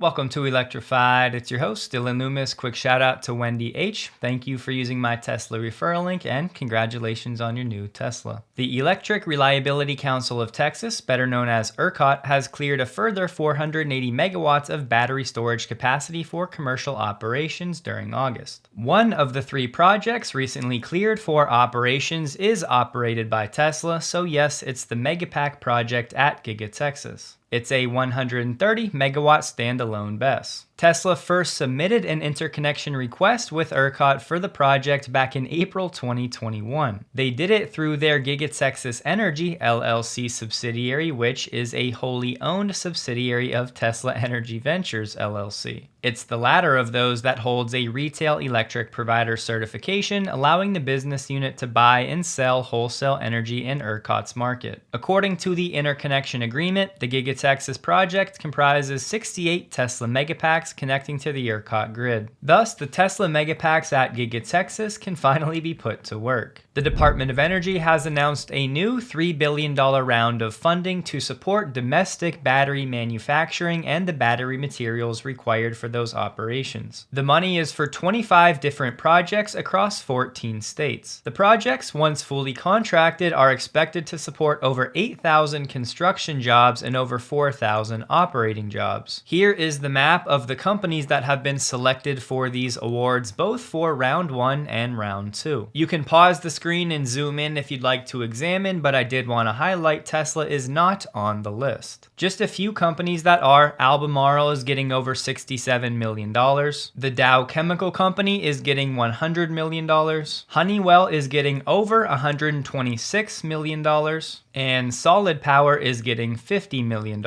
Welcome to Electrified. It's your host, Dylan Loomis. Quick shout out to Wendy H. Thank you for using my Tesla referral link and congratulations on your new Tesla. The Electric Reliability Council of Texas, better known as ERCOT, has cleared a further 480 megawatts of battery storage capacity for commercial operations during August. One of the three projects recently cleared for operations is operated by Tesla, so yes, it's the Megapack project at Giga Texas. It's a 130 megawatt standalone BESS. Tesla first submitted an interconnection request with ERCOT for the project back in April 2021. They did it through their Giga Texas Energy LLC subsidiary, which is a wholly owned subsidiary of Tesla Energy Ventures LLC. It's the latter of those that holds a retail electric provider certification, allowing the business unit to buy and sell wholesale energy in ERCOT's market. According to the interconnection agreement, the Giga Texas project comprises 68 Tesla Megapacks connecting to the ERCOT grid. Thus, the Tesla Megapacks at Giga Texas can finally be put to work. The Department of Energy has announced a new $3 billion round of funding to support domestic battery manufacturing and the battery materials required for those operations. The money is for 25 different projects across 14 states. The projects, once fully contracted, are expected to support over 8,000 construction jobs and over 4,000 operating jobs. Here is the map of the companies that have been selected for these awards, both for round 1 and round 2. You can pause the screen and zoom in if you'd like to examine, but I did want to highlight Tesla is not on the list. Just a few companies that are. Albemarle is getting over $67 million. The Dow Chemical Company is getting $100 million. Honeywell is getting over $126 million. And Solid Power is getting $50 million.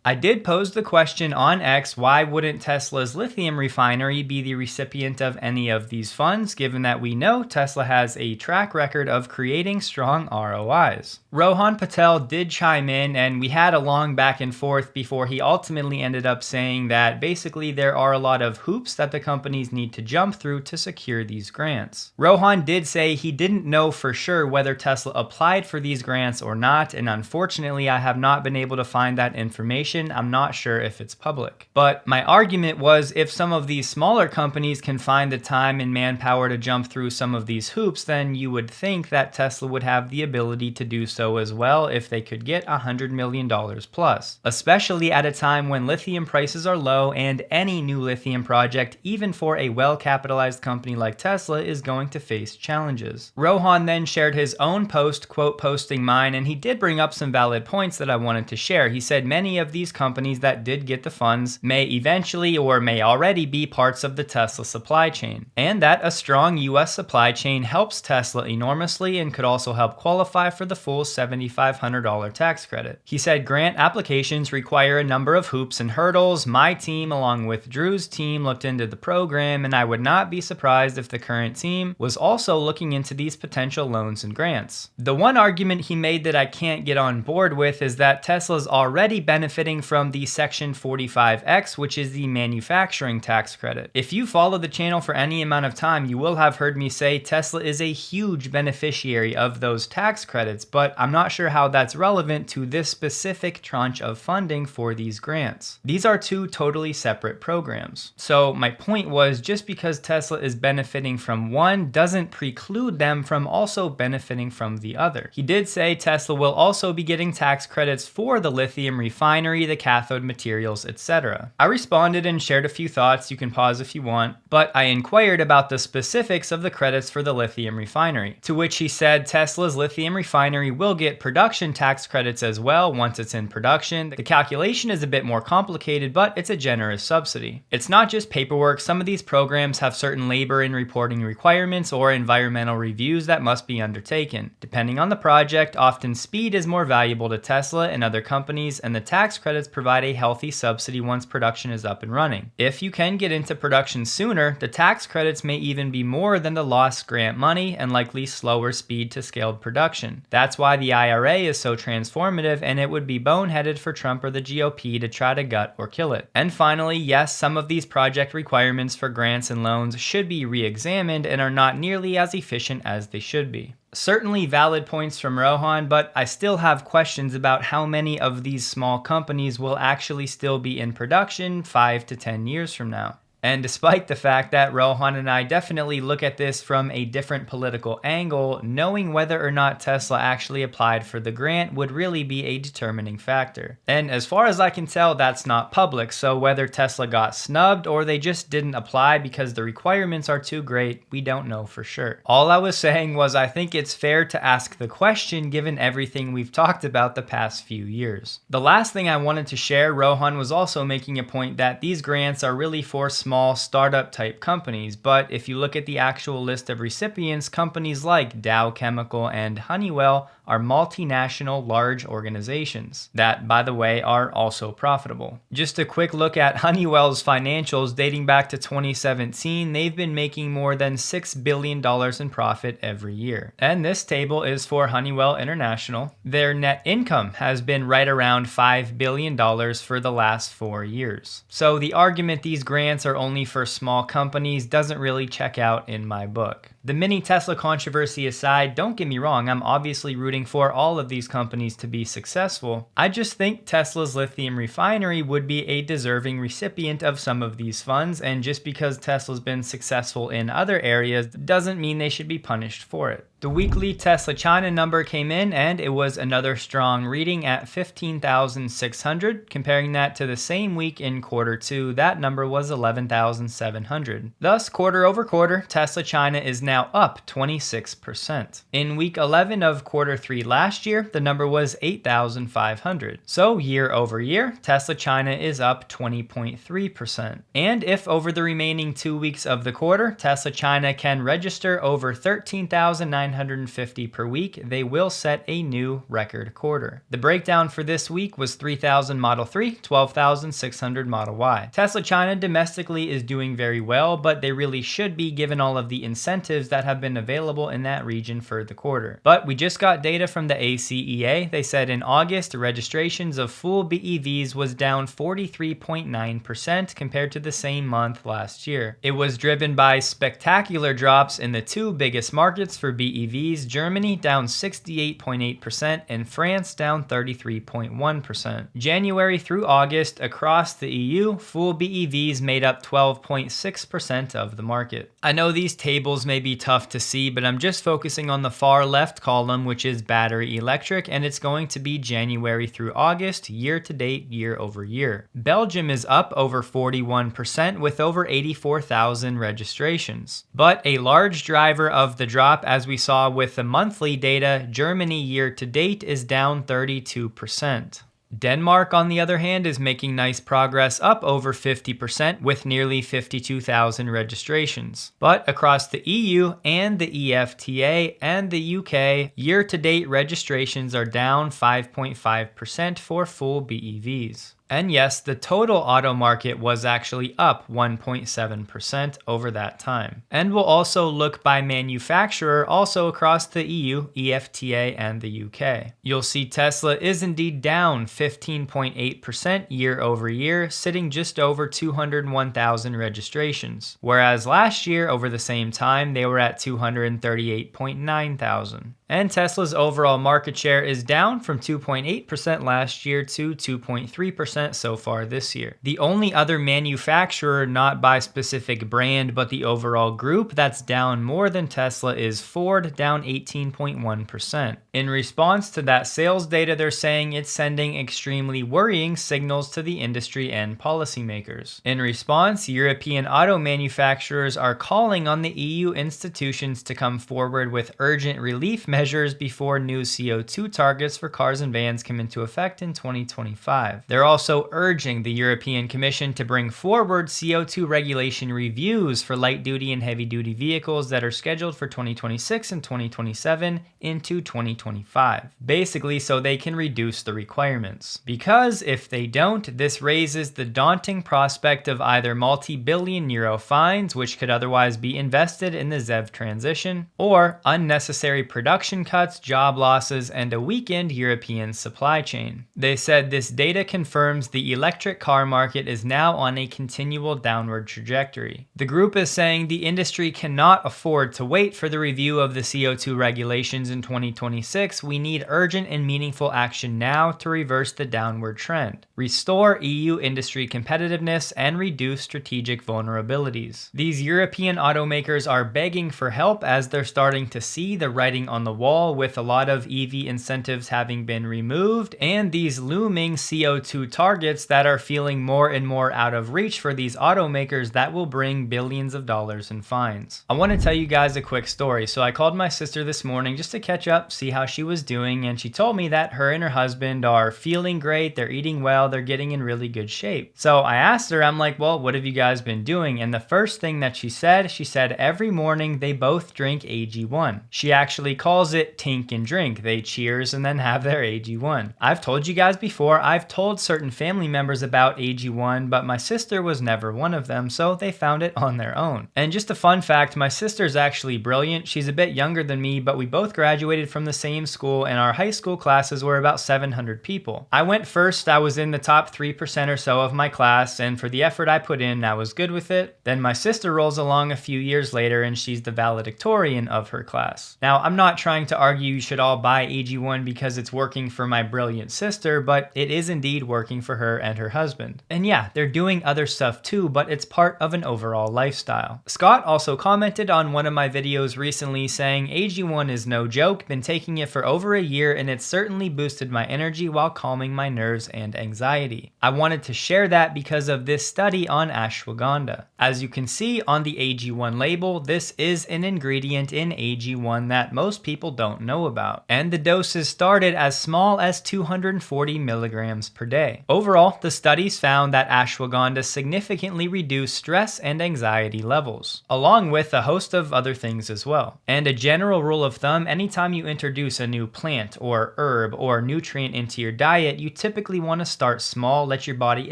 I did pose the question on X, why wouldn't Tesla's lithium refinery be the recipient of any of these funds, given that we know Tesla has a track record of creating strong ROIs? Rohan Patel did chime in, and we had a long back and forth before he ultimately ended up saying that basically there are a lot of hoops that the companies need to jump through to secure these grants. Rohan did say he didn't know for sure whether Tesla applied for these grants or not, and unfortunately I have not been able to find that information. I'm not sure if it's public. But my argument was, if some of these smaller companies can find the time and manpower to jump through some of these hoops, then you would think that Tesla would have the ability to do so as well if they could get $100 million plus, especially at a time when lithium prices are low and any new lithium project, even for a well-capitalized company like Tesla, is going to face challenges. Rohan then shared his own post, quote posting mine, and he did bring up some valid points that I wanted to share. He said many of these companies that did get the funds may eventually or may already be parts of the Tesla supply chain, and that a strong US supply chain helps Tesla enormously and could also help qualify for the full $7,500 tax credit. He said grant applications require a number of hoops and hurdles. My team, along with Drew's team, looked into the program, and I would not be surprised if the current team was also looking into these potential loans and grants. The one argument he made that I can't get on board with is that Tesla's already benefiting from the Section 45X, which is the manufacturing tax credit. If you follow the channel for any amount of time, you will have heard me say Tesla is a huge beneficiary of those tax credits, but I'm not sure how that's relevant to this specific tranche of funding for these grants. These are two totally separate programs. So my point was, just because Tesla is benefiting from one doesn't preclude them from also benefiting from the other. He did say Tesla will also be getting tax credits for the lithium refinery, the cathode materials, etc. I responded and shared a few thoughts. You can pause if you want, but I inquired about the specifics of the credits for the lithium refinery, to which he said Tesla's lithium refinery will get production tax credits as well once it's in production. The calculation is a bit more complicated, but it's a generous subsidy. It's not just paperwork. Some of these programs have certain labor and reporting requirements or environmental reviews that must be undertaken. Depending on the project, often speed is more valuable to Tesla and other companies, and the tax credits provide a healthy subsidy once production is up and running. If you can get into production sooner, the tax credits may even be more than the lost grant money and likely slower speed to scaled production. That's why the IRA is so transformative, and it would be boneheaded for Trump or the GOP to try to gut or kill it. And finally, yes, some of these project requirements for grants and loans should be re-examined and are not nearly as efficient as they should be. Certainly valid points from Rohan, but I still have questions about how many of these small companies will actually still be in production 5 to 10 years from now. And despite the fact that Rohan and I definitely look at this from a different political angle, knowing whether or not Tesla actually applied for the grant would really be a determining factor. And as far as I can tell, that's not public, so whether Tesla got snubbed or they just didn't apply because the requirements are too great, we don't know for sure. All I was saying was I think it's fair to ask the question given everything we've talked about the past few years. The last thing I wanted to share, Rohan was also making a point that these grants are really for small startup type companies, but if you look at the actual list of recipients, companies like Dow Chemical and Honeywell are multinational large organizations that, by the way, are also profitable. Just a quick look at Honeywell's financials dating back to 2017, they've been making more than $6 billion in profit every year. And this table is for Honeywell International. Their net income has been right around $5 billion for the last 4 years. So the argument these grants are only for small companies doesn't really check out in my book. The mini Tesla controversy aside, don't get me wrong, I'm obviously rooting for all of these companies to be successful. I just think Tesla's lithium refinery would be a deserving recipient of some of these funds, and just because Tesla's been successful in other areas doesn't mean they should be punished for it. The weekly Tesla China number came in and it was another strong reading at 15,600. Comparing that to the same week in quarter 2, that number was 11,700. Thus, quarter over quarter, Tesla China is now up 26%. In week 11 of quarter 3 last year, the number was 8,500. So year over year, Tesla China is up 20.3%. And if over the remaining 2 weeks of the quarter, Tesla China can register over 13,950 per week, they will set a new record quarter. The breakdown for this week was 3,000 Model 3, 12,600 Model Y. Tesla China domestically is doing very well, but they really should be given all of the incentives that have been available in that region for the quarter. But we just got data from the ACEA. They said in August, registrations of full BEVs was down 43.9% compared to the same month last year. It was driven by spectacular drops in the two biggest markets for BEVs, Germany down 68.8% and France down 33.1%. January through August, across the EU, full BEVs made up 12.6% of the market. I know these tables may be tough to see, but I'm just focusing on the far left column, which is battery electric, and it's going to be January through August, year to date, year over year. Belgium is up over 41% with over 84,000 registrations. But a large driver of the drop, as we saw with the monthly data, Germany year to date is down 32%. Denmark, on the other hand, is making nice progress, up over 50% with nearly 52,000 registrations. But across the EU and the EFTA and the UK, year-to-date registrations are down 5.5% for full BEVs. And yes, the total auto market was actually up 1.7% over that time. And we'll also look by manufacturer also across the EU, EFTA, and the UK. You'll see Tesla is indeed down 15.8% year over year, sitting just over 201,000 registrations. Whereas last year, over the same time, they were at 238.9 thousand. And Tesla's overall market share is down from 2.8% last year to 2.3% so far this year. The only other manufacturer, not by specific brand, but the overall group that's down more than Tesla is Ford, down 18.1%. In response to that sales data, they're saying it's sending extremely worrying signals to the industry and policymakers. In response, European auto manufacturers are calling on the EU institutions to come forward with urgent relief measures before new CO2 targets for cars and vans come into effect in 2025. They're also urging the European Commission to bring forward CO2 regulation reviews for light-duty and heavy-duty vehicles that are scheduled for 2026 and 2027 into 2025, basically so they can reduce the requirements. Because if they don't, this raises the daunting prospect of either multi-billion euro fines, which could otherwise be invested in the ZEV transition, or unnecessary production cuts, job losses, and a weakened European supply chain. They said this data confirms confirms the electric car market is now on a continual downward trajectory. The group is saying the industry cannot afford to wait for the review of the CO2 regulations in 2026. We need urgent and meaningful action now to reverse the downward trend, restore EU industry competitiveness, and reduce strategic vulnerabilities. These European automakers are begging for help as they're starting to see the writing on the wall, with a lot of EV incentives having been removed and these looming CO2 targets that are feeling more and more out of reach for these automakers that will bring billions of dollars in fines. I want to tell you guys a quick story. So I called my sister this morning just to catch up, see how she was doing, and she told me that her and her husband are feeling great, they're eating well, they're getting in really good shape. So I asked her, I'm like, well, what have you guys been doing? And the first thing that she said every morning they both drink AG1. She actually calls it tink and drink. They cheers and then have their AG1. I've told you guys before, I've told certain family members about AG1, but my sister was never one of them, so they found it on their own. And just a fun fact, my sister's actually brilliant. She's a bit younger than me, but we both graduated from the same school, and our high school classes were about 700 people. I went first, I was in the top 3% or so of my class, and for the effort I put in, I was good with it. Then my sister rolls along a few years later, and she's the valedictorian of her class. Now, I'm not trying to argue you should all buy AG1 because it's working for my brilliant sister, but it is indeed working for her and her husband. And yeah, they're doing other stuff too, but it's part of an overall lifestyle. Scott also commented on one of my videos recently saying, AG1 is no joke, been taking it for over a year and it's certainly boosted my energy while calming my nerves and anxiety. I wanted to share that because of this study on ashwagandha. As you can see on the AG1 label, this is an ingredient in AG1 that most people don't know about. And the doses started as small as 240 milligrams per day. Overall, the studies found that ashwagandha significantly reduced stress and anxiety levels, along with a host of other things as well. And a general rule of thumb, anytime you introduce a new plant or herb or nutrient into your diet, you typically want to start small, let your body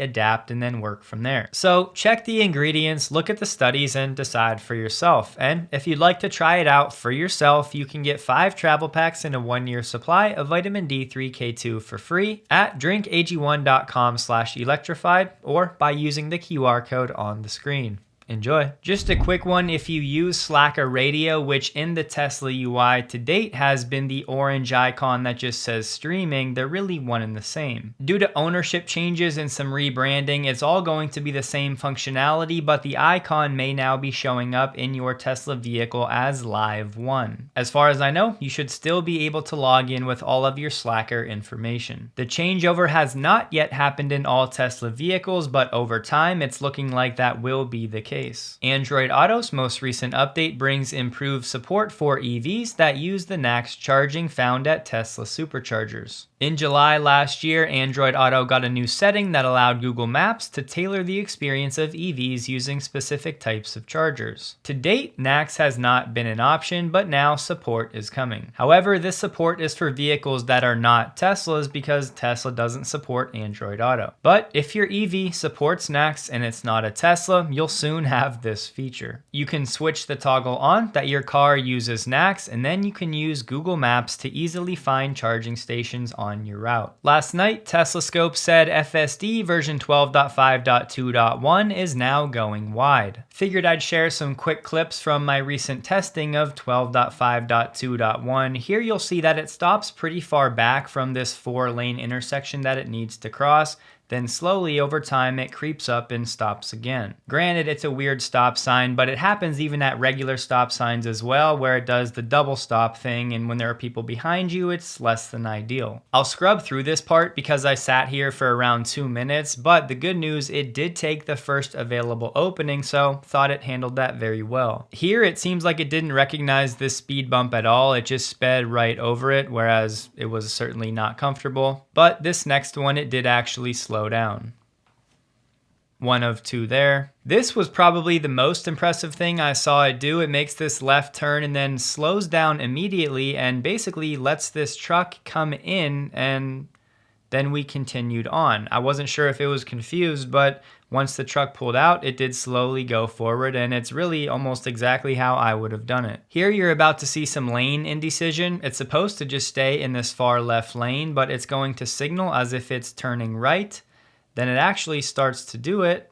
adapt, and then work from there. So check the ingredients, look at the studies, and decide for yourself. And if you'd like to try it out for yourself, you can get 5 travel packs and a 1-year supply of vitamin D3K2 for free at drinkag1.com/electrified or by using the QR code on the screen. Enjoy. Just a quick one, if you use Slacker Radio, which in the Tesla UI to date has been the orange icon that just says streaming, they're really one and the same. Due to ownership changes and some rebranding, it's all going to be the same functionality, but the icon may now be showing up in your Tesla vehicle as Live One. As far as I know, you should still be able to log in with all of your Slacker information. The changeover has not yet happened in all Tesla vehicles, but over time, it's looking like that will be the case. Android Auto's most recent update brings improved support for EVs that use the NACS charging found at Tesla superchargers. In July last year, Android Auto got a new setting that allowed Google Maps to tailor the experience of EVs using specific types of chargers. To date, NACS has not been an option, but now support is coming. However, this support is for vehicles that are not Teslas because Tesla doesn't support Android Auto. But if your EV supports NACS and it's not a Tesla, you'll soon have this feature. You can switch the toggle on that your car uses NACS, and then you can use Google Maps to easily find charging stations on your route. Last night, Tesla Scope said FSD version 12.5.2.1 is now going wide. Figured I'd share some quick clips from my recent testing of 12.5.2.1. Here you'll see that it stops pretty far back from this 4-lane intersection that it needs to cross. Then slowly over time it creeps up and stops again. Granted, it's a weird stop sign, but it happens even at regular stop signs as well, where it does the double stop thing, and when there are people behind you, it's less than ideal. I'll scrub through this part because I sat here for around 2 minutes, but the good news, it did take the first available opening, so thought it handled that very well. Here it seems like it didn't recognize this speed bump at all, it just sped right over it, whereas it was certainly not comfortable. But this next one, it did actually slow down. 1 of 2 there. This was probably the most impressive thing I saw it do. It makes this left turn and then slows down immediately and basically lets this truck come in, and then we continued on. I wasn't sure if it was confused, but once the truck pulled out, it did slowly go forward, and it's really almost exactly how I would have done it. Here you're about to see some lane indecision. It's supposed to just stay in this far left lane, but it's going to signal as if it's turning right, Then it actually starts to do it,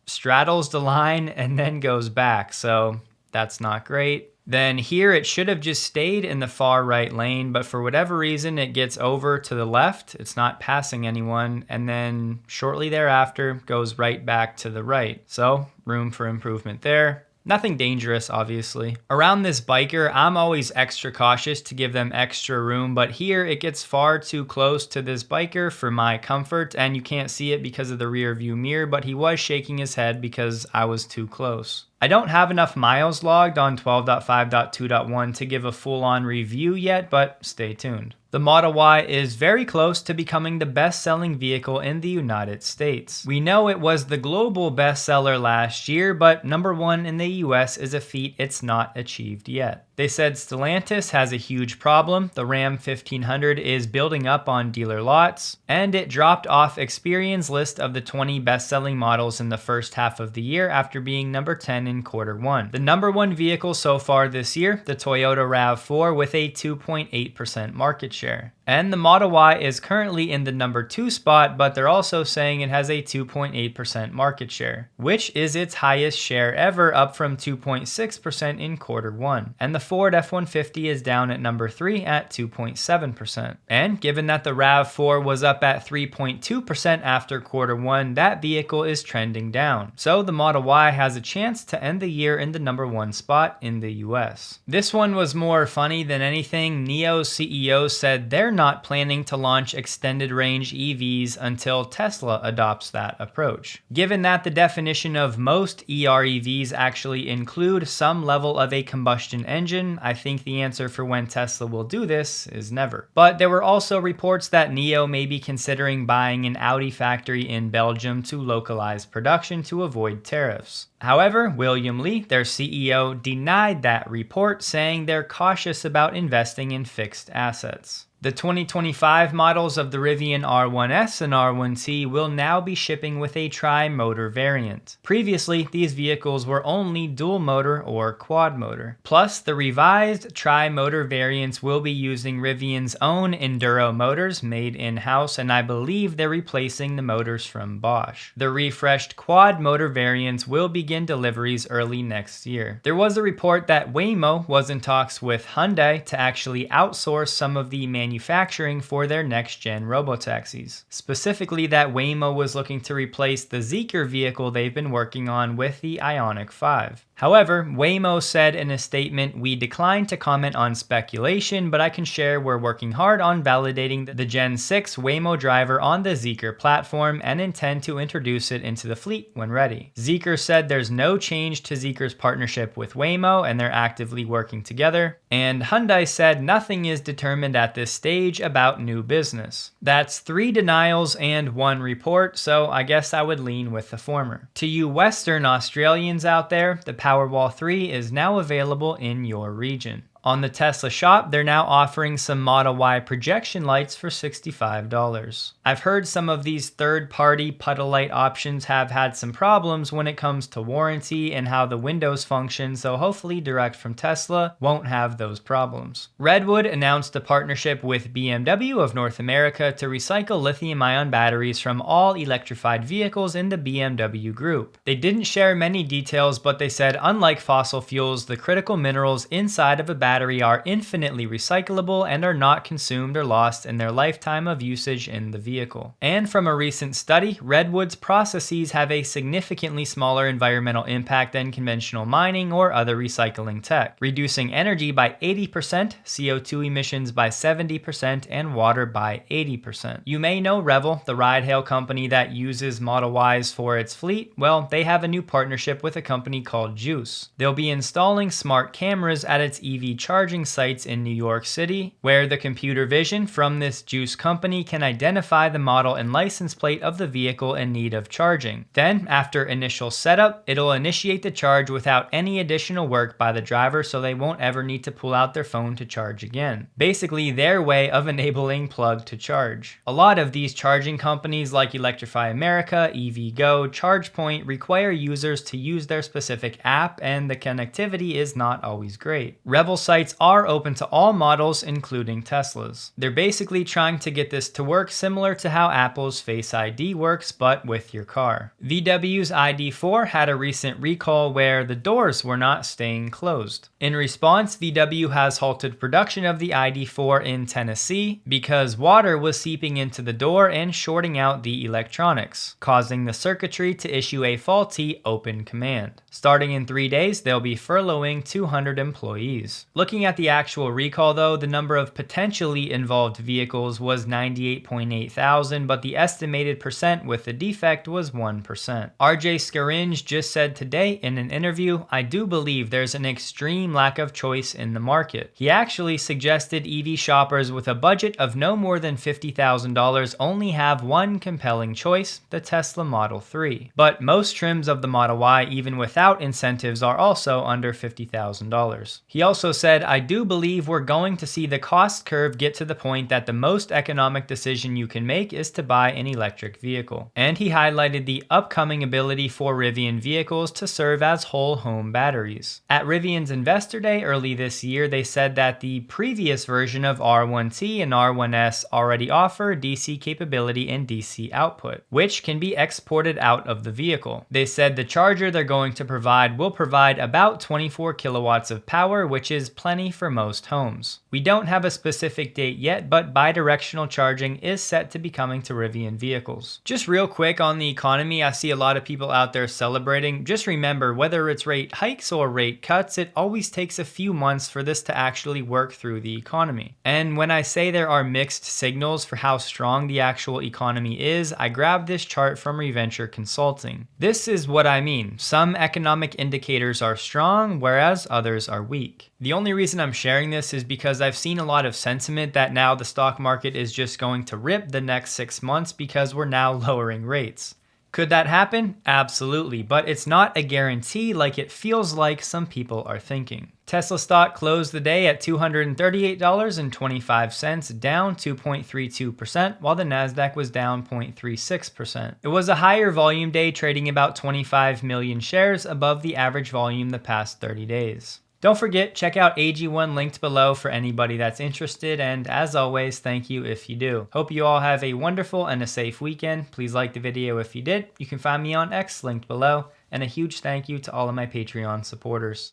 straddles the line, and then goes back. So that's not great. Then here it should have just stayed in the far right lane, but for whatever reason it gets over to the left. It's not passing anyone, and then shortly thereafter goes right back to the right. So room for improvement there. Nothing dangerous, obviously. Around this biker, I'm always extra cautious to give them extra room, but here it gets far too close to this biker for my comfort, and you can't see it because of the rear view mirror, but he was shaking his head because I was too close. I don't have enough miles logged on 12.5.2.1 to give a full-on review yet, but stay tuned. The Model Y is very close to becoming the best-selling vehicle in the United States. We know it was the global bestseller last year, but number one in the US is a feat it's not achieved yet. They said Stellantis has a huge problem. The Ram 1500 is building up on dealer lots, and it dropped off Experian's list of the 20 best-selling models in the first half of the year after being number 10 in Q1. The number one vehicle so far this year, the Toyota RAV4 with a 2.8% market share. And the Model Y is currently in the number 2 spot, but they're also saying it has a 2.8% market share, which is its highest share ever, up from 2.6% in Q1. And the Ford F-150 is down at number 3 at 2.7%. And given that the RAV4 was up at 3.2% after Q1, that vehicle is trending down. So the Model Y has a chance to end the year in the number 1 spot in the US. This one was more funny than anything. NIO's CEO said they're not planning to launch extended range EVs until Tesla adopts that approach. Given that the definition of most EREVs actually include some level of a combustion engine, I think the answer for when Tesla will do this is never. But there were also reports that NIO may be considering buying an Audi factory in Belgium to localize production to avoid tariffs. However, William Li, their CEO, denied that report, saying they're cautious about investing in fixed assets. The 2025 models of the Rivian R1S and R1T will now be shipping with a tri-motor variant. Previously, these vehicles were only dual motor or quad motor. Plus, the revised tri-motor variants will be using Rivian's own Enduro motors made in-house, and I believe they're replacing the motors from Bosch. The refreshed quad motor variants will begin deliveries early next year. There was a report that Waymo was in talks with Hyundai to actually outsource some of the manufacturing for their next-gen robotaxis. Specifically, that Waymo was looking to replace the Zeekr vehicle they've been working on with the Ioniq 5. However, Waymo said in a statement, "We decline to comment on speculation, but I can share we're working hard on validating the Gen 6 Waymo driver on the Zeekr platform and intend to introduce it into the fleet when ready." Zeekr said there's no change to Zeekr's partnership with Waymo and they're actively working together. And Hyundai said nothing is determined at this stage about new business. That's 3 denials and 1 report, so I guess I would lean with the former. To you Western Australians out there, the Powerwall 3 is now available in your region. On the Tesla shop, they're now offering some Model Y projection lights for $65. I've heard some of these third-party puddle light options have had some problems when it comes to warranty and how the windows function, so hopefully direct from Tesla won't have those problems. Redwood announced a partnership with BMW of North America to recycle lithium-ion batteries from all electrified vehicles in the BMW group. They didn't share many details, but they said unlike fossil fuels, the critical minerals inside of a battery are infinitely recyclable and are not consumed or lost in their lifetime of usage in the vehicle. And from a recent study, Redwood's processes have a significantly smaller environmental impact than conventional mining or other recycling tech, reducing energy by 80%, CO2 emissions by 70%, and water by 80%. You may know Revel, the ride-hail company that uses Model Ys for its fleet. Well, they have a new partnership with a company called Juice. They'll be installing smart cameras at its EV charging sites in New York City, where the computer vision from this Juice company can identify the model and license plate of the vehicle in need of charging. Then, after initial setup, it'll initiate the charge without any additional work by the driver, so they won't ever need to pull out their phone to charge again. Basically, their way of enabling plug to charge. A lot of these charging companies like Electrify America, EVgo, ChargePoint require users to use their specific app, and the connectivity is not always great. Revel cites sites are open to all models, including Tesla's. They're basically trying to get this to work similar to how Apple's Face ID works, but with your car. VW's ID4 had a recent recall where the doors were not staying closed. In response, VW has halted production of the ID4 in Tennessee because water was seeping into the door and shorting out the electronics, causing the circuitry to issue a faulty open command. Starting in 3 days, they'll be furloughing 200 employees. Looking at the actual recall though, the number of potentially involved vehicles was 98.8 thousand, but the estimated percent with the defect was 1%. RJ Scaringe just said today in an interview, "I do believe there's an extreme lack of choice in the market." He actually suggested EV shoppers with a budget of no more than $50,000 only have one compelling choice, the Tesla Model 3. But most trims of the Model Y, even without incentives, are also under $50,000. He also said, "I do believe we're going to see the cost curve get to the point that the most economic decision you can make is to buy an electric vehicle." And he highlighted the upcoming ability for Rivian vehicles to serve as whole home batteries. At Rivian's Investor Day early this year, they said that the previous version of R1T and R1S already offer DC capability and DC output, which can be exported out of the vehicle. They said the charger they're going to provide will provide about 24 kilowatts of power, which is plenty for most homes. We don't have a specific date yet, but bidirectional charging is set to be coming to Rivian vehicles. Just real quick on the economy, I see a lot of people out there celebrating. Just remember, whether it's rate hikes or rate cuts, it always takes a few months for this to actually work through the economy. And when I say there are mixed signals for how strong the actual economy is, I grabbed this chart from Reventure Consulting. This is what I mean. Some economic indicators are strong, whereas others are weak. The only reason I'm sharing this is because I've seen a lot of sentiment that now the stock market is just going to rip the next 6 months because we're now lowering rates. Could that happen? Absolutely, but it's not a guarantee like it feels like some people are thinking. Tesla stock closed the day at $238.25, down 2.32%, while the Nasdaq was down 0.36%. It was a higher volume day, trading about 25 million shares above the average volume the past 30 days. Don't forget, check out AG1 linked below for anybody that's interested, and as always, thank you if you do. Hope you all have a wonderful and a safe weekend. Please like the video if you did. You can find me on X linked below, and a huge thank you to all of my Patreon supporters.